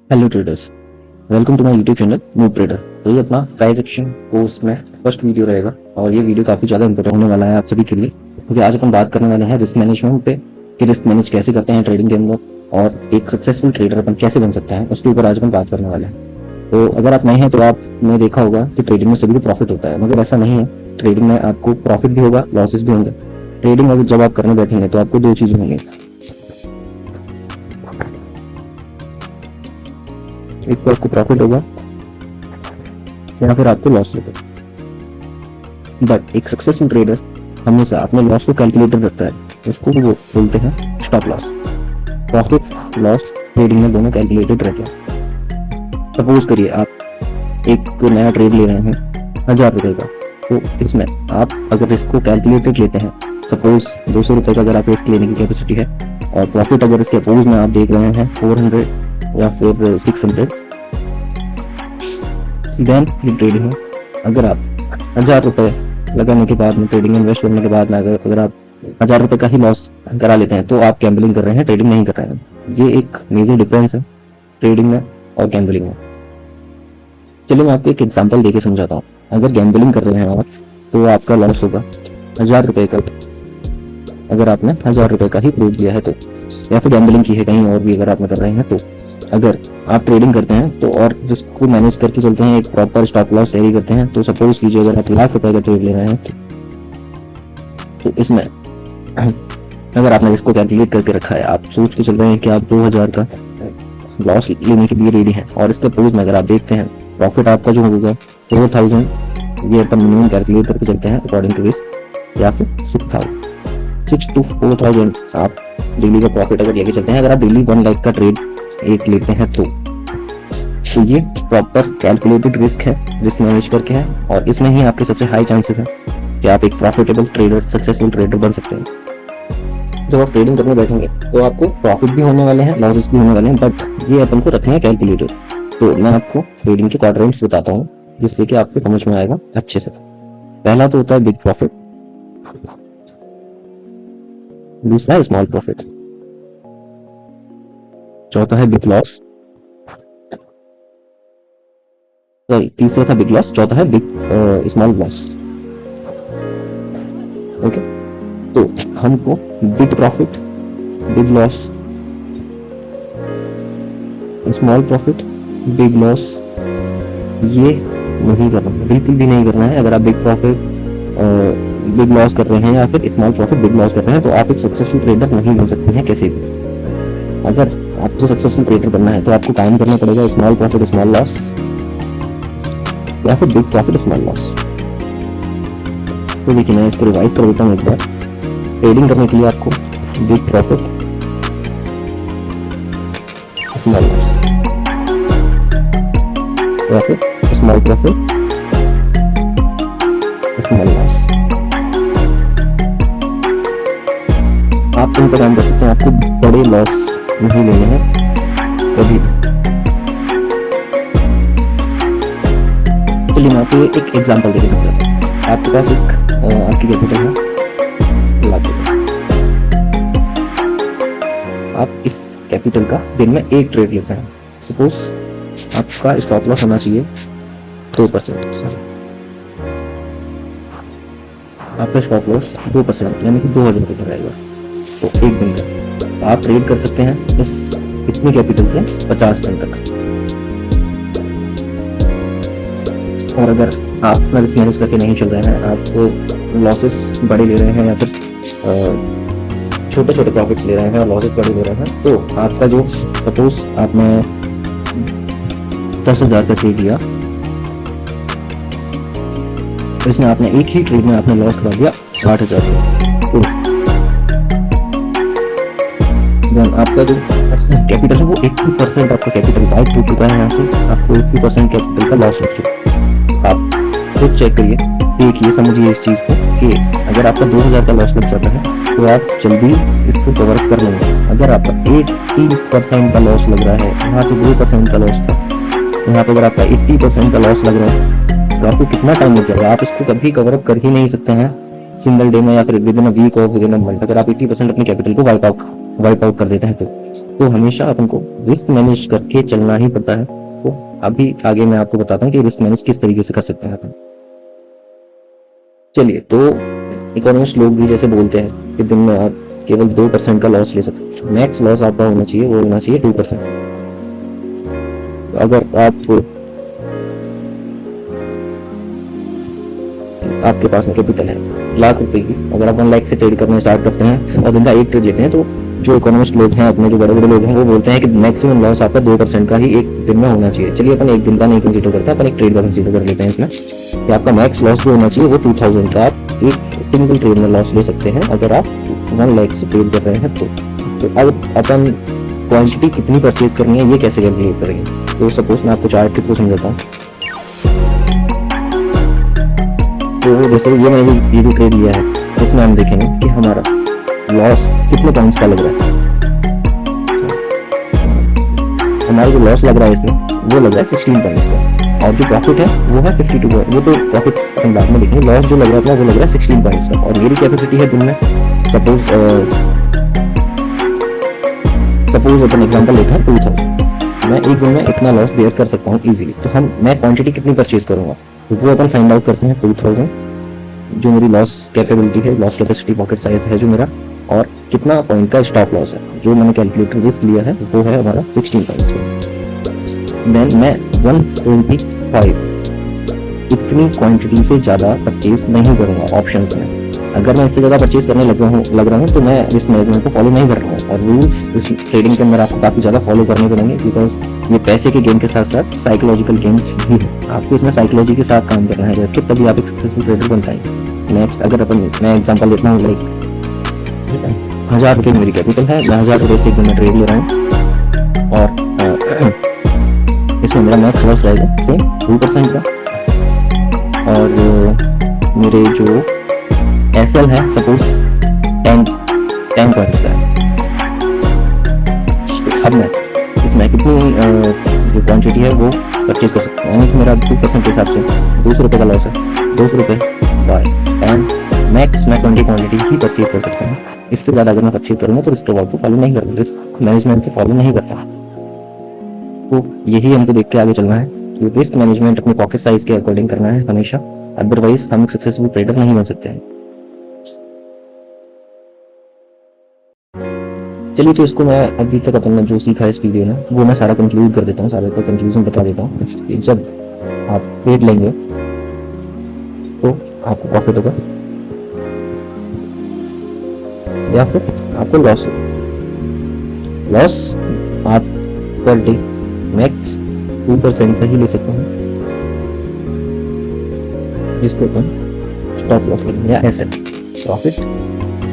Hello traders, welcome to my YouTube channel move trader. तो ये अपना प्राइस एक्शन कोर्स में फर्स्ट वीडियो रहेगा और ये वीडियो काफ़ी ज़्यादा इंपॉर्टेंट होने वाला है आप सभी के लिए, क्योंकि आज अपन बात करने वाले हैं रिस्क मैनेजमेंट पे कि रिस्क मैनेज कैसे करते हैं ट्रेडिंग के अंदर और एक सक्सेसफुल ट्रेडर अपन कैसे बन सकते हैं उसके ऊपर आज अपन बात करने वाले हैं। तो अगर आप नए हैं तो आपने देखा होगा कि ट्रेडिंग में सभी को प्रॉफिट होता है, मगर ऐसा नहीं है। ट्रेडिंग में आपको प्रॉफिट भी होगा, लॉसेस भी होंगे। ट्रेडिंग अगर जब आप करने बैठेंगे तो आपको दो चीज़ें होंगी, एक तो आपको प्रॉफिट होगा या फिर आपको लॉस होगा। बट एक सक्सेसफुल ट्रेडर हमेशा अपने लॉस को कैलकुलेटेड रखता है, उसको वो बोलते हैं stop loss. Profit loss trading में दोनों कैलकुलेटेड रहते हैं। सपोज करिए आप एक नया ट्रेड ले रहे हैं 1000 रुपये का, तो इसमें आप अगर इसको कैलकुलेटेड लेते हैं, सपोज 200 रुपये का अगर आप रिस्क लेने की कैपेसिटी है और प्रॉफिट अगर इसके अपोज में आप देख रहे हैं 400 या फिर 600, देन ये ट्रेडिंग है। अगर आप 1000 रुपये लगाने के बाद में, ट्रेडिंग इन्वेस्ट करने के बाद में अगर आप 1000 रुपये का ही लॉस करा लेते हैं तो आप गैम्बलिंग कर रहे हैं, ट्रेडिंग नहीं कर रहे हैं। ये एक मेजर डिफरेंस है ट्रेडिंग में और गैम्बलिंग में। चलिए मैं आपको एक एग्जांपल देके समझाता हूँ। अगर गैम्बलिंग कर रहे हैं आप तो आपका लॉस होगा 1000 रुपये का, अगर आपने 1000 रुपये का ही प्रूव किया है तो, या फिर गैम्बलिंग की है कहीं और भी अगर आपने कर रहे हैं तो। अगर आप ट्रेडिंग करते हैं तो और रिस्क को मैनेज करके चलते हैं, एक प्रॉपर स्टॉप लॉस कैरी करते हैं, तो सपोज कीजिए अगर आप 1,00,000 रुपए का ट्रेड ले रहे हैं तो इसमें अगर आपने इसको कैलकुलेट करके रखा है, आप सोच के चल रहे हैं कि आप 2000 का लॉस लेने के लिए रेडी हैं, और इसके अपोज में अगर आप देखते हैं प्रॉफिट आपका जो होगा 4000, ये अपन मिनिमम कैलकुलेट करके चलते हैं अकॉर्डिंग टू रिस्क, या फिर 6 to 4000 आप डेली का प्रॉफिट अगर लेके चलते हैं। अगर आप डेली 1 लाख का ट्रेड एक लेते हैं तो ये प्रॉपर कैलकुलेटेड रिस्क है, रिस्क मैनेज करके है, और इसमें ही आपके सबसे हाई चांसेस हैं कि आप एक प्रॉफिटेबल ट्रेडर, सक्सेसफुल ट्रेडर बन सकते हैं। जब आप ट्रेडिंग करने बैठेंगे तो आपको प्रॉफिट भी होने वाले हैं, लॉसेस भी होने वाले हैं, बट ये अपन को रखने हैं कैलकुलेटेड। तो मैं आपको ट्रेडिंग के क्वाड्रेंट्स बताता हूँ जिससे कि आपको समझ में आएगा अच्छे से। पहला तो होता है बिग प्रॉफिट, दूसरा है स्मॉल प्रॉफिट, चौथा है बिग लॉस, सॉरी तीसरा था बिग लॉस, चौथा है बिग स्मॉल लॉस। ओके, तो हमको big profit, big loss, small profit, big loss ये नहीं करना है, बिल्कुल भी नहीं करना है। अगर आप बिग प्रॉफिट बिग लॉस कर रहे हैं या फिर स्मॉल प्रॉफिट बिग लॉस कर रहे हैं तो आप एक सक्सेसफुल ट्रेडर नहीं बन सकते हैं कैसे भी। अगर आपको सक्सेसफुल ट्रेडर बनना है तो आपको काम करना पड़ेगा स्मॉल प्रॉफिट स्मॉल लॉस या फिर बिग प्रॉफिट स्मॉल लॉस। तो देखिए मैं इसको रिवाइज कर देता हूँ एक बार। ट्रेडिंग करने के लिए आपको बिग प्रॉफिट स्मॉल लॉस या फिर स्मॉल प्रॉफिट स्मॉल लॉस, आप इन पर काम कर सकते हैं। आपको बड़े लॉस नहीं लेने हैं कभी। चलिए मैं आपको एक एग्जांपल देके समझाता हूँ। आपके पास एक आपकी कैपिटल है 1,00,000 रुपये। आप इस कैपिटल का दिन में एक ट्रेड लेते हैं। सपोज आपका स्टॉप लॉस होना चाहिए 2%, आपका स्टॉप लॉस 2% यानी कि 2000 रुपये का रहेगा तो एक दिन का आप ट्रेड कर सकते हैं इस इतनी कैपिटल से 50 दिन तक। और अगर आप अपना रिस्क मैनेज करके नहीं चल रहे हैं, आप लॉसेस बड़े ले रहे हैं या फिर छोटे छोटे प्रॉफिट्स ले रहे हैं और लॉसेस बड़े ले रहे हैं, तो आपका जो सपोज आपने 10,000 का ट्रेड लिया, तो इसमें आपने एक ही ट्रेड में आपने लॉस करा दिया 8,000 का। देन आपका जो कैपिटल है वो 80% आपका कैपिटल वाइप हो चुका है। यहाँ से आपको 80% कैपिटल का लॉस हो चुका है। आप खुद चेक करिए, देखिए, समझिए इस चीज़ को कि अगर आपका 2,000 का लॉस लग जाता है तो आप जल्दी इसको कवर कर लेंगे। अगर आपका 80% का लॉस लग रहा है, यहाँ पे 2% का लॉस था, यहाँ पे अगर आपका 80% का लॉस लग रहा है तो आपको कितना टाइम लग जाएगा। आप इसको कभी कवर अप कर ही नहीं सकते हैं सिंगल डे में या फिर विद इन अ वीक और विद इन अ मंथ। अगर आप 80% अपनी कैपिटल को वाइप आउट कर देते हैं तो तो हमेशा अपन को रिस्क मैनेज करके चलना ही पड़ता है। तो अभी आगे मैं आपको बताता हूँ कि रिस्क मैनेज किस तरीके से कर सकते हैं अपन। चलिए, तो इकोनॉमिस्ट लोग भी जैसे बोलते हैं कि दिन में आप केवल 2% का लॉस ले सकते हैं। मैक्स लॉस आपका होना चाहिए, वो होना चाहिए 2%। अगर आपके पास में कैपिटल है ₹1,00,000 की, अगर आप 1 लाख से ट्रेड करना स्टार्ट करते हैं और दिन का एक ट्रेड लेते हैं, तो जो इकोनॉमिस्ट लोग हैं, अपने जो बड़े बड़े लोग हैं, वो बोलते हैं कि मैक्सिमम लॉस आपका 2% का ही एक दिन में होना चाहिए। चलिए, अपन एक दिन का नहीं कंसीडर करते, अपन एक ट्रेड का कंसीडर कर लेते हैं इसमें कि आपका मैक्स लॉस जो होना चाहिए वो 2000 का आप एक सिंगल ट्रेड में लॉस ले सकते हैं अगर आप 1 लाख से ट्रेड कर रहे हैं। तो अब अपन क्वांटिटी कितनी परचेज करनी है ये कैसे कैलकुलेट करेंगे। तो सपोज मैं आपको चार्ट के थ्रू समझाता हूँ। तो जैसे ये जो ट्रेड लिया है, इसमें हम देखेंगे कि हमारा लॉस कितने पॉइंट्स का लग रहा है। हमारा जो लॉस लग रहा है इसमें वो लग रहा है 16 पॉइंट्स का, और जो प्रॉफिट है वो है 52 पॉइंट। वो तो प्रॉफिट अपन बाद में देखेंगे। लॉस जो लग रहा है वो लग रहा है 16 पॉइंट्स का, और मेरी कैपेसिटी है दिन में सपोज अपन एग्जांपल लेते हैं 2000। मैं एक दिन में इतना लॉस बेयर कर सकता हूँ इजीली। तो मैं क्वांटिटी कितनी परचेज करूंगा वो अपन फाइंड आउट करते हैं। 2000 जो मेरी लॉस कैपेबिलिटी है, लॉस कैपेसिटी, पॉकेट साइज है जो मेरा, और कितना पॉइंट का स्टॉप लॉस है जो मैंने कैलकुलेटर रिस्क लिया है वो है हमारा 16 पॉइंट्स का। देन मैं 125 इतनी क्वांटिटी से ज़्यादा परचेज नहीं करूँगा ऑप्शंस में। अगर मैं इससे ज़्यादा परचेज करने लग रहा हूँ तो मैं रिस्क मैनेजमेंट को फॉलो नहीं कर रहा हूँ। और रूल्स इस ट्रेडिंग के अंदर आपको काफ़ी ज़्यादा फॉलो करने पड़ेंगे, बिकॉज ये पैसे के गेम के साथ साथ साइकोलॉजिकल गेम भी है। आपको इसमें साइकोलॉजी के साथ काम करना है कि तभी आप एक सक्सेसफुल ट्रेडर बन पाएंगे। नेक्स्ट, अगर मैं एग्जांपल देता हूँ, लाइक 1000 रुपये मेरी कैपिटल है, मैं 1000 रुपये से मैं ट्रेड ले रहा हूँ, और इसमें मेरा मैक्स लॉस रहेगा सेम 2% का, और मेरे जो एसएल है सपोज 10 पॉइंट्स का है। अब मैं इसमें कितनी जो क्वांटिटी है वो परचेज कर सकता हूँ, यानी कि मेरा 2% के हिसाब से 200 रुपये का लॉस है। 200 रुपये बाय 10, मैक्स मैं 20 क्वांटिटी ही परचेज कर सकता हूँ। इससे ज़्यादा अगर मैं परचेज करूँगा तो रिस्क रिवॉर्ड को फॉलो नहीं करूँगा, रिस्क मैनेजमेंट को फॉलो नहीं करता। तो यही हमको देख के आगे चलना है कि रिस्क मैनेजमेंट अपने पॉकेट साइज के अकॉर्डिंग करना है हमेशा, अदरवाइज हम सक्सेसफुल ट्रेडर नहीं बन सकते हैं। चलिए, तो इसको मैं अभी तक अपन ने जो सीखा है इस वीडियो में वो मैं सारा कंक्लूड कर देता हूँ, सारे का कंक्लूजन बता देता हूँ। जब आप ट्रेड लेंगे तो आपको प्रॉफिट होगा या फिर आपको लॉस होगा। लॉस आप पर डे मैक्स 2% का ही ले सकते हैं, जिसको अपन स्टॉप लॉस लेंगे, या एसेट। प्रॉफिट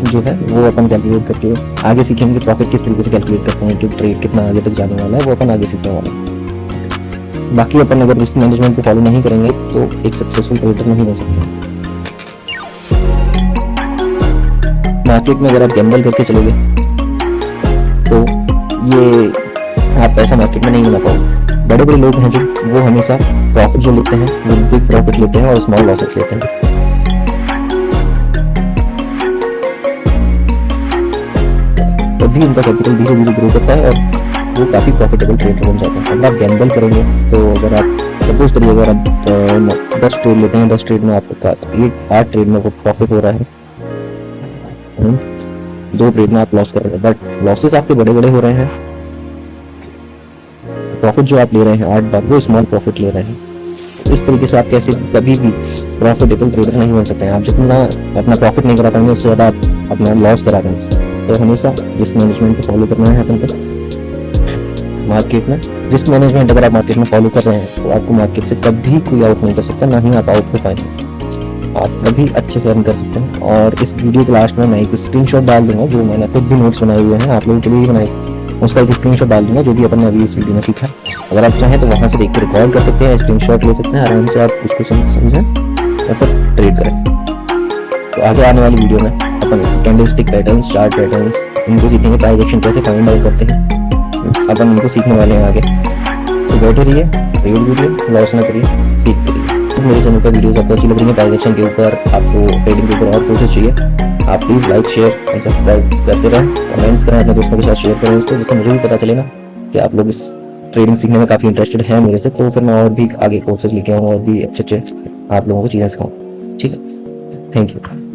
जो है वो अपन कैलकुलेट करके आगे सीखेंगे। प्रॉफिट किस तरीके से कैलकुलेट करते हैं कि ट्रेड कितना आगे तक जाने वाला है, वो अपन आगे सीखने वाले हैं। बाकी अपन अगर रिस्क मैनेजमेंट को फॉलो नहीं करेंगे तो एक सक्सेसफुल ट्रेडर नहीं बन सकते। मार्केट में अगर आप गैम्बल करके चलोगे तो ये आप पैसा मार्केट में नहीं बना पाओगे। बड़े बड़े लोग हैं जो वो हमेशा प्रॉफिट जो लेते हैं वो बिग प्रॉफिट लेते हैं और स्मॉल लॉसेस लेते हैं। तभी उनका कैपिटल धीरे धीरे ग्रो करता है और वो काफ़ी प्रॉफिटेबल ट्रेडर बन जाते हैं। अगर आप गैम्बल करेंगे तो अगर आप सपोज करिए अगर आप 10 ट्रेड लेते हैं, 10 ट्रेड में आपका 8 ट्रेड में वो प्रॉफिट हो रहा है, 2 ट्रेड में आप लॉस कर रहे हैं, बट लॉसेस आपके बड़े बड़े हो रहे हैं। प्रॉफिट जो आप ले रहे हैं 8 बार वो स्मॉल प्रॉफिट ले रहे हैं। इस तरीके से आप कैसे कभी भी प्रॉफिटेबल ट्रेडर नहीं बन सकते हैं। आप जितना अपना प्रॉफिट नहीं करा पाएंगे उससे ज़्यादा आप अपना लॉस करा पाएंगे। तो हमेशा रिस्क मैनेजमेंट को फॉलो करना है अपन को मार्केट में। रिस्क मैनेजमेंट अगर आप मार्केट में फॉलो कर रहे हैं तो आपको मार्केट से कभी कोई आउट नहीं कर सकता, ना ही आप आउट हो पाएंगे। आप कभी अच्छे से अर्न कर सकते हैं। और इस वीडियो के लास्ट में मैं एक स्क्रीनशॉट डाल दूंगा, जो मैंने खुद भी नोट्स बनाए हुए हैं, आप लोगों के लिए ही बनाए थे, उसका एक स्क्रीनशॉट डाल दूंगा जो भी अपन ने अभी इस वीडियो में सीखा। अगर आप चाहें तो वहाँ से देख के रिकॉर्ड कर सकते हैं, स्क्रीनशॉट ले सकते हैं, आराम से आप उसको समझें या फिर ट्रेड करें। तो आगे आने वाली वीडियो में अपन कैंडलस्टिक पैटर्न्स, चार्ट पैटर्न्स, इनको सीखेंगे। प्राइस एक्शन कैसे फाइंड आउट करते हैं अपन इनको सीखने वाले हैं आगे। तो बैठे रहिए, ट्रेड कीजिए, लॉस ना करिए, सीखते रहिए। मेरे चैनल पर वीडियोस आपको अच्छी लग रही है प्राइस एक्शन के ऊपर, आपको ट्रेडिंग के ऊपर और कोर्सेज चाहिए, आप please like share and subscribe करते रहें, कमेंट्स करें, अपने दोस्तों के साथ शेयर करें उसको, जिससे मुझे भी पता चले ना कि आप लोग इस ट्रेडिंग सीखने में काफ़ी इंटरेस्टेड हैं मेरे से, तो फिर मैं और भी आगे कोर्सेज लेके आऊँ और भी अच्छे अच्छे आप लोगों को चीज़ें सिखाऊँ। ठीक है, थैंक यू।